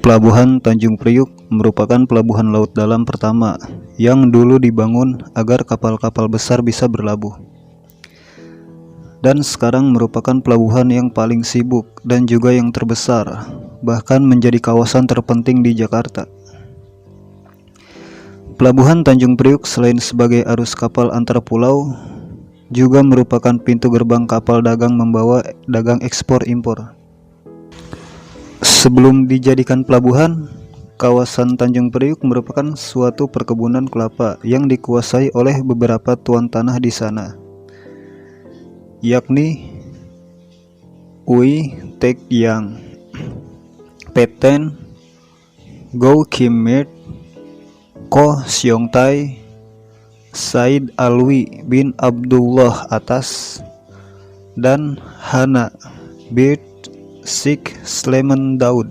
Pelabuhan Tanjung Priuk merupakan pelabuhan laut dalam pertama yang dulu dibangun agar kapal-kapal besar bisa berlabuh. Dan sekarang merupakan pelabuhan yang paling sibuk dan juga yang terbesar, bahkan menjadi kawasan terpenting di Jakarta. Pelabuhan Tanjung Priuk selain sebagai arus kapal antar pulau, juga merupakan pintu gerbang kapal dagang membawa dagang ekspor impor. Sebelum dijadikan pelabuhan, kawasan Tanjung Priuk merupakan suatu perkebunan kelapa yang dikuasai oleh beberapa tuan tanah di sana, yakni Ui Tek Yang, Peten, Go Kim Met, Ko Siong Tai, Said Alwi bin Abdullah Atas, dan Hana bin Sheikh Sleman Daud.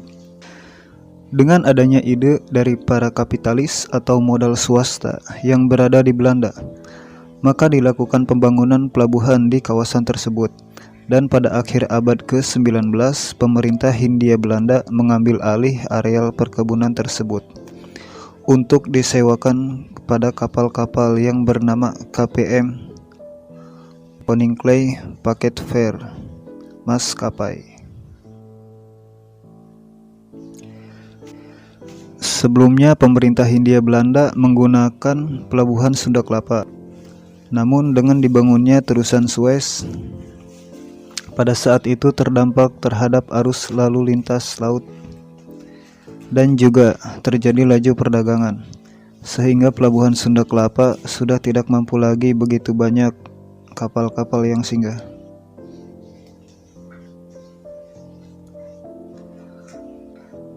Dengan adanya ide dari para kapitalis atau modal swasta yang berada di Belanda, maka dilakukan pembangunan pelabuhan di kawasan tersebut. Dan pada akhir abad ke-19, pemerintah Hindia Belanda mengambil alih areal perkebunan tersebut untuk disewakan kepada kapal-kapal yang bernama KPM Koninklijke Paketvaart Maskapai. Sebelumnya pemerintah Hindia Belanda menggunakan pelabuhan Sunda Kelapa. Namun dengan dibangunnya terusan Suez, pada saat itu terdampak terhadap arus lalu lintas laut dan juga terjadi laju perdagangan, sehingga pelabuhan Sunda Kelapa sudah tidak mampu lagi begitu banyak kapal-kapal yang singgah.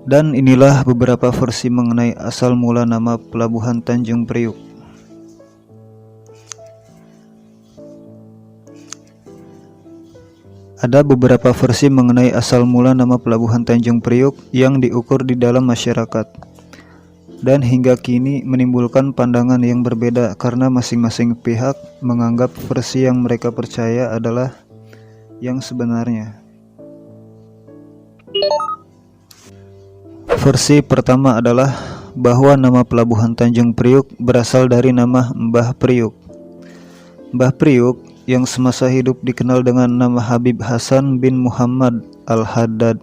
Dan inilah beberapa versi mengenai asal mula nama Pelabuhan Tanjung Priuk. Ada beberapa versi mengenai asal mula nama Pelabuhan Tanjung Priuk yang diukur di dalam masyarakat, dan hingga kini menimbulkan pandangan yang berbeda karena masing-masing pihak menganggap versi yang mereka percaya adalah yang sebenarnya. Versi pertama adalah bahwa nama Pelabuhan Tanjung Priuk berasal dari nama Mbah Priuk. Mbah Priuk yang semasa hidup dikenal dengan nama Habib Hasan bin Muhammad Al-Haddad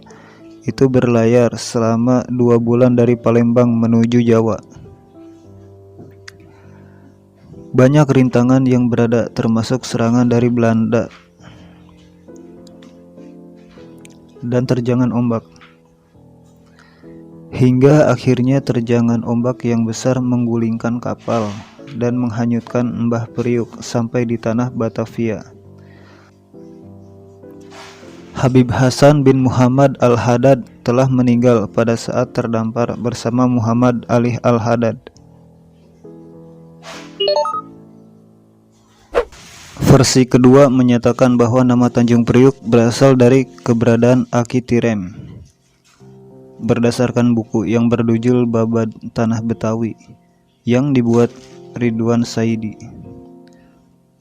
itu berlayar selama 2 bulan dari Palembang menuju Jawa. Banyak rintangan yang berada termasuk serangan dari Belanda dan terjangan ombak. Hingga akhirnya terjangan ombak yang besar menggulingkan kapal dan menghanyutkan Mbah Priuk sampai di tanah Batavia. Habib Hasan bin Muhammad Al-Haddad telah meninggal pada saat terdampar bersama Muhammad Ali Al-Haddad. Versi kedua menyatakan bahwa nama Tanjung Priuk berasal dari keberadaan Aki Tirem. Berdasarkan buku yang berjudul Babad Tanah Betawi yang dibuat Ridwan Saidi.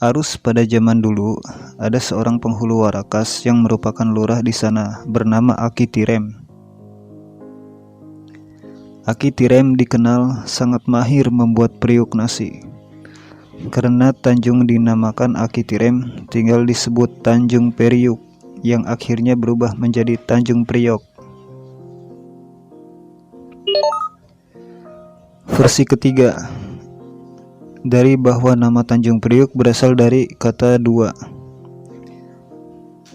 Arus pada zaman dulu ada seorang penghulu warakas yang merupakan lurah di sana bernama Aki Tirem. Aki Tirem dikenal sangat mahir membuat periuk nasi. Karena Tanjung dinamakan Aki Tirem, tinggal disebut Tanjung Priuk yang akhirnya berubah menjadi Tanjung Priok. Versi ketiga dari bahwa nama Tanjung Priuk berasal dari kata dua.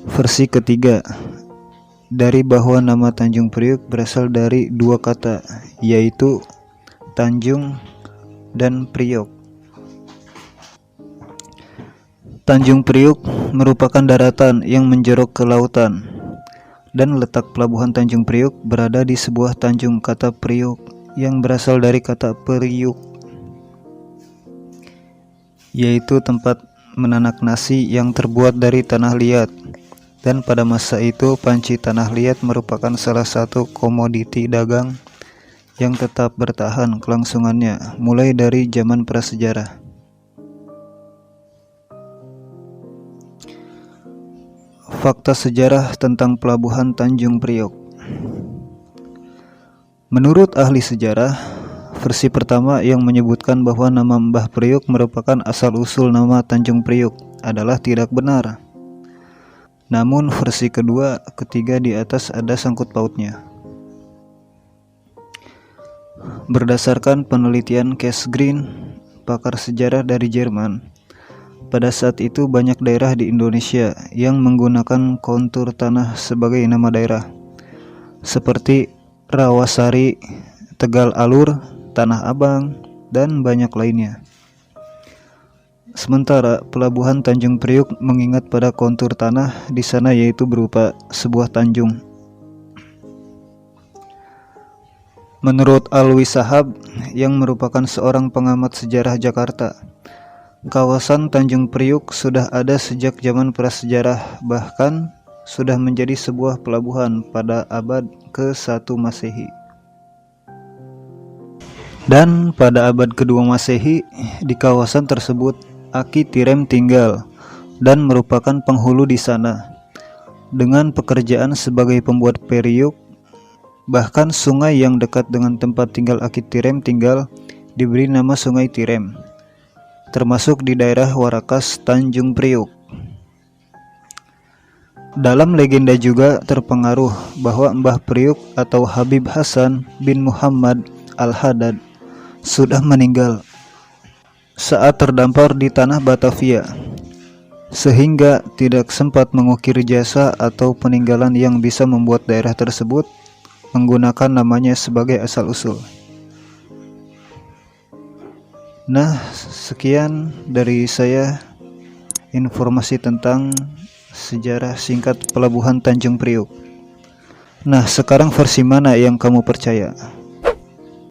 Versi ketiga dari bahwa nama Tanjung Priuk berasal dari 2 kata, yaitu Tanjung dan Priok. Tanjung Priuk merupakan daratan yang menjorok ke lautan, dan letak pelabuhan Tanjung Priuk berada di sebuah tanjung kata Priuk yang berasal dari kata periuk, yaitu tempat menanak nasi yang terbuat dari tanah liat. Dan pada masa itu panci tanah liat merupakan salah satu komoditi dagang yang tetap bertahan kelangsungannya mulai dari zaman prasejarah. Fakta sejarah tentang Pelabuhan Tanjung Priok. Menurut ahli sejarah, versi pertama yang menyebutkan bahwa nama Mbah Priuk merupakan asal-usul nama Tanjung Priuk adalah tidak benar. Namun versi kedua, ketiga di atas ada sangkut pautnya. Berdasarkan penelitian Cass Green, pakar sejarah dari Jerman, pada saat itu banyak daerah di Indonesia yang menggunakan kontur tanah sebagai nama daerah, seperti Rawasari, Tegal Alur, Tanah Abang, dan banyak lainnya. Sementara pelabuhan Tanjung Priuk mengingat pada kontur tanah di sana, yaitu berupa sebuah tanjung. Menurut Alwi Shahab yang merupakan seorang pengamat sejarah Jakarta, kawasan Tanjung Priuk sudah ada sejak zaman prasejarah, bahkan sudah menjadi sebuah pelabuhan pada abad ke-1 Masehi. Dan pada abad kedua Masehi, di kawasan tersebut Aki Tirem tinggal dan merupakan penghulu di sana dengan pekerjaan sebagai pembuat periuk. Bahkan sungai yang dekat dengan tempat tinggal Aki Tirem tinggal diberi nama Sungai Tirem, termasuk di daerah Warakas Tanjung Priuk. Dalam legenda juga terpengaruh bahwa Mbah Priuk atau Habib Hasan bin Muhammad Al-Haddad sudah meninggal saat terdampar di tanah Batavia, sehingga tidak sempat mengukir jasa atau peninggalan yang bisa membuat daerah tersebut menggunakan namanya sebagai asal-usul. Nah, sekian dari saya informasi tentang sejarah singkat pelabuhan Tanjung Priuk. Nah, sekarang versi mana yang kamu percaya?